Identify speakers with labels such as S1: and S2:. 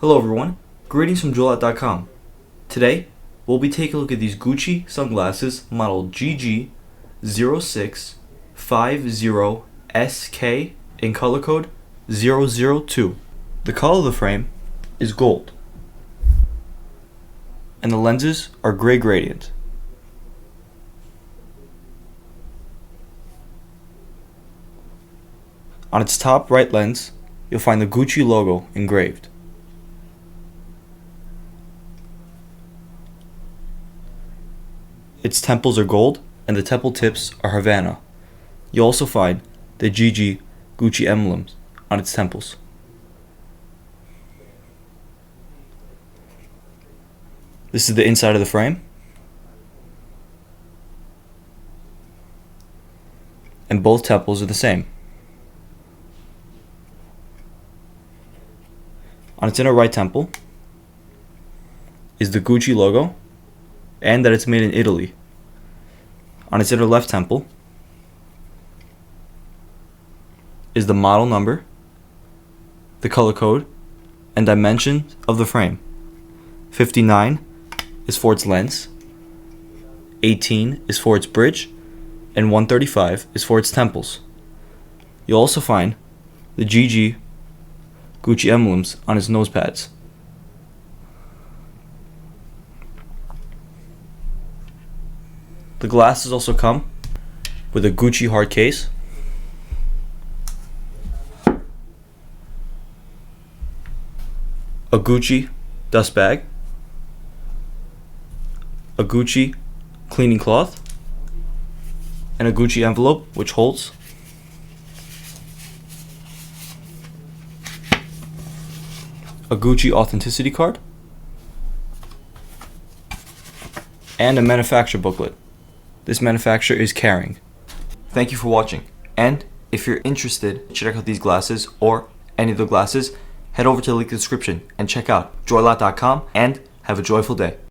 S1: Hello everyone, greetings from JoyLot.com. Today, we'll be taking a look at these Gucci sunglasses model GG0650SK in color code 002. The color of the frame is gold, and the lenses are gray gradient. On its top right lens, you'll find the Gucci logo engraved. Its temples are gold, and the temple tips are Havana. You'll also find the GG Gucci emblems on its temples. This is the inside of the frame. And both temples are the same. On its inner right temple is the Gucci logo, and that it's made in Italy. On its inner left temple is the model number, the color code, and dimensions of the frame. 59 is for its lens, 18 is for its bridge, and 135 is for its temples. You'll also find the GG Gucci emblems on its nose pads. The glasses also come with a Gucci hard case, a Gucci dust bag, a Gucci cleaning cloth, and a Gucci envelope which holds a Gucci authenticity card and a manufacturer booklet. This manufacturer is Caring. Thank you for watching, and if you're interested to check out these glasses or any of the glasses, head over to the link in the description and check out JoyLot.com and have a joyful day.